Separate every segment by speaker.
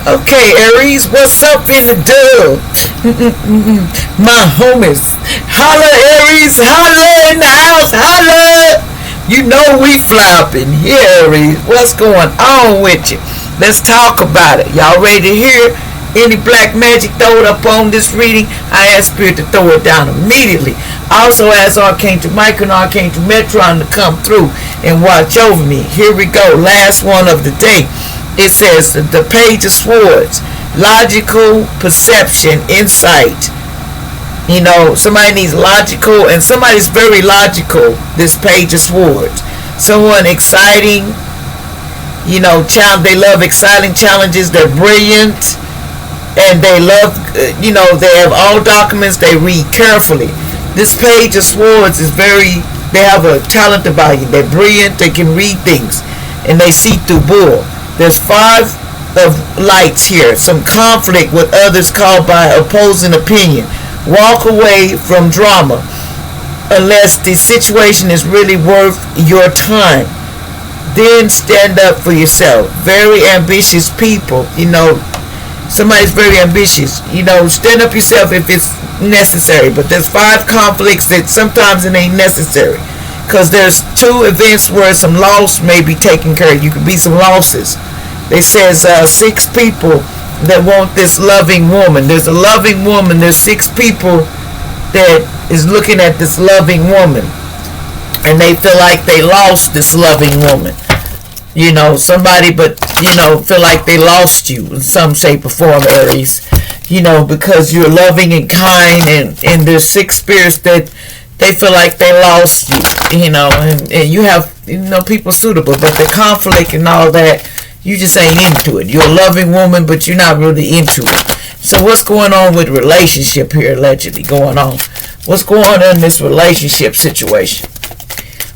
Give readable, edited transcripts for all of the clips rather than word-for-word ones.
Speaker 1: Okay, Aries, what's up in the dub? My homies. Holla, Aries. Holla in the house. Holla. You know we flopping here, Aries. What's going on with you? Let's talk about it. Y'all ready to hear any black magic throw it up on this reading? I ask Spirit to throw it down immediately. I also ask Archangel Michael and Archangel Metron to come through and watch over me. Here we go. Last one of the day. It says the Page of Swords, logical perception, insight. You know, somebody needs logical, and somebody's very logical. This Page of Swords, someone exciting. You know, they love exciting challenges. They're brilliant, and they love. You know, they have all documents. They read carefully. This Page of Swords is very. They have a talent about you. They're brilliant. They can read things, and they see through bull. There's 5 of lights here. Some conflict with others caused by opposing opinion. Walk away from drama unless the situation is really worth your time. Then stand up for yourself. Very ambitious people. You know, somebody's very ambitious. You know, stand up yourself if it's necessary. But there's 5 conflicts that sometimes it ain't necessary. Because there's 2 events where some loss may be taken care of. You could be some losses. It says 6 people that want this loving woman. There's a loving woman. There's 6 people that is looking at this loving woman. And they feel like they lost this loving woman. You know, somebody, but, you know, feel like they lost you in some shape or form, Aries. You know, because you're loving and kind. And there's 6 spirits that they feel like they lost you, you know, and you have, you know, people suitable, but the conflict and all that, you just ain't into it. You're a loving woman, but you're not really into it. So what's going on with relationship here, allegedly going on? What's going on in this relationship situation?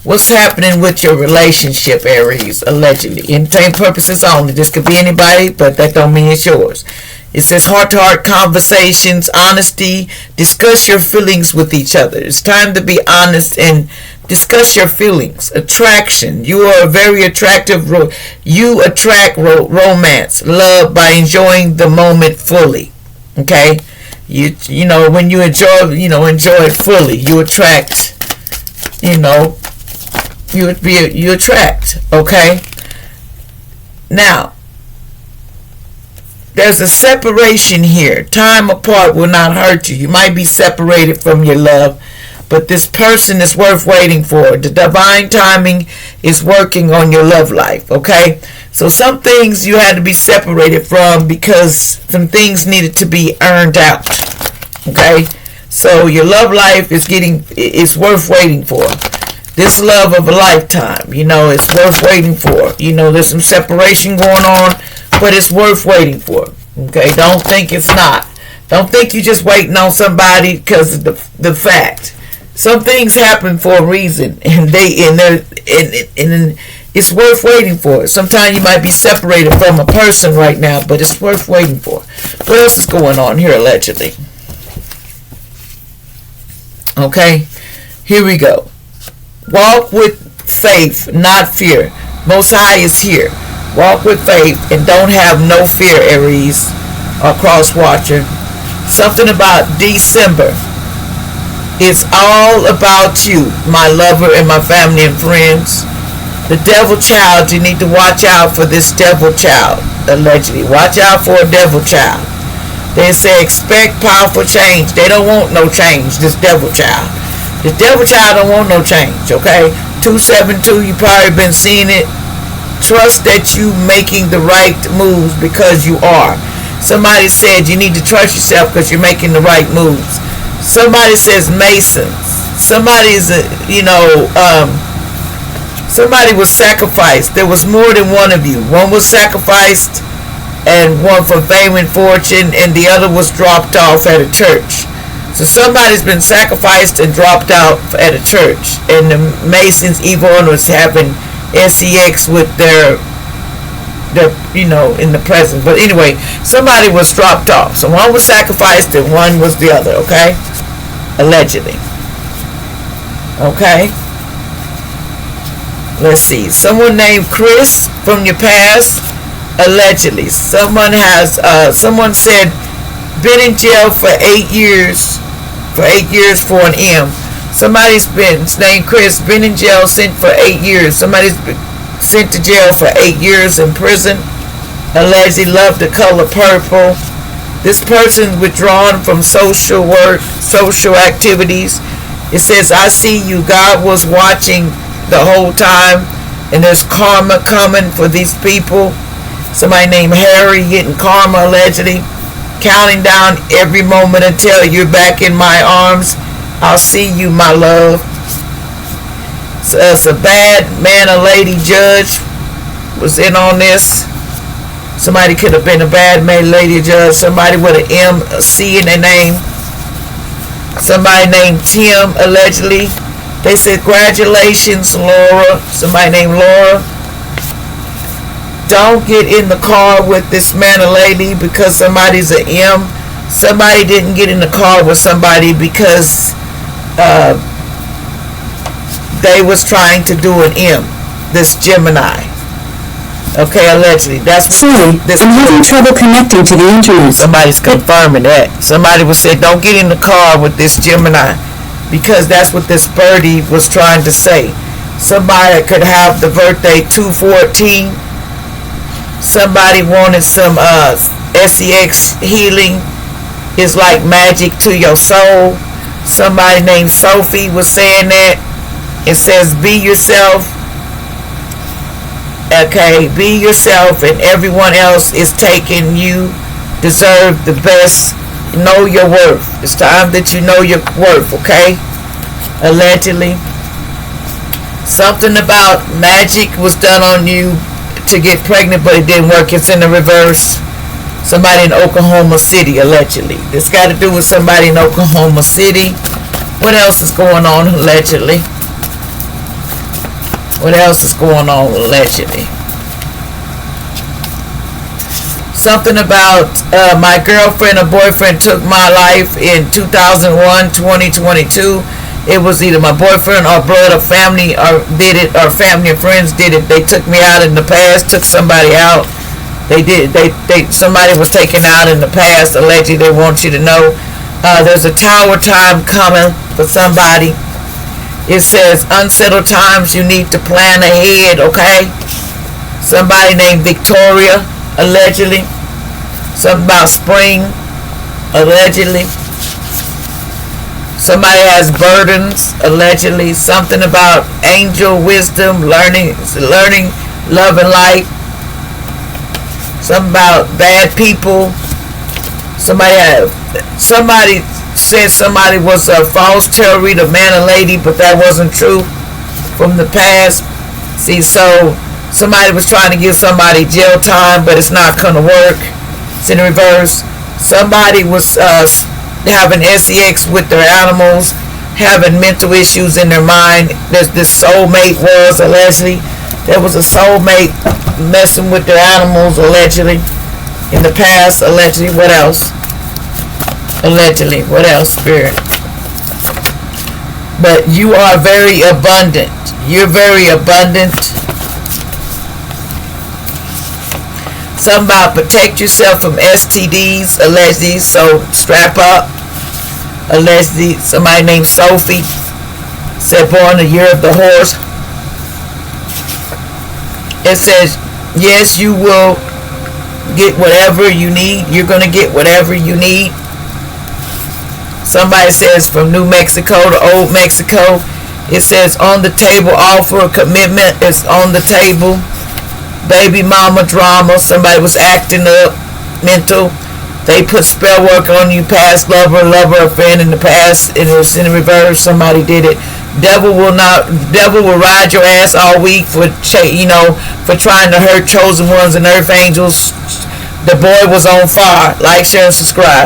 Speaker 1: What's happening with your relationship, Aries, allegedly? Entertainment purposes only. This could be anybody, but that don't mean it's yours. It says heart-to-heart conversations, honesty, discuss your feelings with each other. It's time to be honest and discuss your feelings. Attraction. You are very attractive. You attract romance, love by enjoying the moment fully. Okay? You know, when you enjoy it fully, you attract, you know, you attract. Okay? Now, there's a separation here. Time apart will not hurt you. You might be separated from your love, but this person is worth waiting for. The divine timing is working on your love life, okay? So some things you had to be separated from because some things needed to be earned out, okay? So your love life is worth waiting for. This love of a lifetime, you know, it's worth waiting for. You know, there's some separation going on, but it's worth waiting for. Okay, don't think it's not. Don't think you're just waiting on somebody because of the fact. Some things happen for a reason, and it's worth waiting for. Sometimes you might be separated from a person right now, but it's worth waiting for. What else is going on here, allegedly? Okay, here we go. Walk with faith, not fear. Most High is here. Walk with faith and don't have no fear, Aries or cross watcher. Something about December. It's all about you, my lover and my family and friends. The devil child, you need to watch out for this devil child, allegedly. Watch out for a devil child. They say expect powerful change. They don't want no change, this devil child. The devil child don't want no change, okay? 272, you probably been seeing it. Trust that you making the right moves because you are. Somebody said you need to trust yourself because you're making the right moves. Somebody says Masons. Somebody is, somebody was sacrificed. There was more than one of you. One was sacrificed and one for fame and fortune, and the other was dropped off at a church. So somebody's been sacrificed and dropped out at a church, and the Masons, evil one, was having sex with their in the present. But anyway, somebody was dropped off. So one was sacrificed and one was the other, okay? Allegedly. Okay? Let's see. Someone named Chris from your past Allegedly, someone said been in jail for 8 years. For 8 years for an M. Somebody's been, his name Chris, been in jail sent for 8 years. Somebody's been sent to jail for 8 years in prison. Allegedly loved the color purple. This person withdrawn from social work, social activities. It says, I see you. God was watching the whole time, and there's karma coming for these people. Somebody named Harry getting karma allegedly. Counting down every moment until you're back in my arms. I'll see you, my love. So it's a bad man or lady judge was in on this. Somebody could have been a bad man, lady judge. Somebody with an M, a C in their name. Somebody named Tim, allegedly. They said, congratulations, Laura. Somebody named Laura. Don't get in the car with this man or lady because somebody's an M. Somebody didn't get in the car with somebody because they was trying to do an M. This Gemini. Okay, allegedly. That's
Speaker 2: Sorry, I'm having trouble connecting to the internet.
Speaker 1: Somebody's confirming that. Somebody was said, don't get in the car with this Gemini, because that's what this birdie was trying to say. Somebody could have the birthday 214. Somebody wanted some SEX healing. It's like magic to your soul. Somebody named Sophie was saying that. It says, be yourself. Okay, be yourself, and everyone else is taking you. Deserve the best. Know your worth. It's time that you know your worth, okay? Allegedly. Something about magic was done on you to get pregnant, but it didn't work. It's in the reverse. Somebody in Oklahoma City, allegedly. This got to do with somebody in Oklahoma City. What else is going on, allegedly? What else is going on, allegedly? Something about my girlfriend or boyfriend took my life in 2001, 2022. It was either my boyfriend or blood or family or did it, or family and friends did it. They took me out in the past, took somebody out. Somebody was taken out in the past. Allegedly, they want you to know there's a tower time coming for somebody. It says unsettled times, you need to plan ahead, okay? Somebody named Victoria, allegedly. Something about spring, allegedly. Somebody has burdens, allegedly. Something about angel wisdom, learning, love and light. Something about bad people. Somebody said somebody was a false tarot reader, man or lady, but that wasn't true from the past. See, so somebody was trying to give somebody jail time, but it's not going to work. It's in reverse. Somebody was having sex with their animals, having mental issues in their mind. This soulmate was, allegedly. There was a soulmate messing with their animals, allegedly. In the past, allegedly. What else? Allegedly. What else, Spirit? But you are very abundant. You're very abundant. Something about protect yourself from STDs, allegedly. So strap up. Allegedly, somebody named Sophie said born the year of the horse. It says, yes, you will get whatever you need. You're going to get whatever you need. Somebody says from New Mexico to Old Mexico. It says on the table, offer a commitment is on the table. Baby mama drama. Somebody was acting up, mental. They put spell work on you, past lover friend in the past, and it was in reverse. Somebody did it. Devil will ride your ass all week for trying to hurt chosen ones and earth angels. The boy was on fire. Like, share, and subscribe.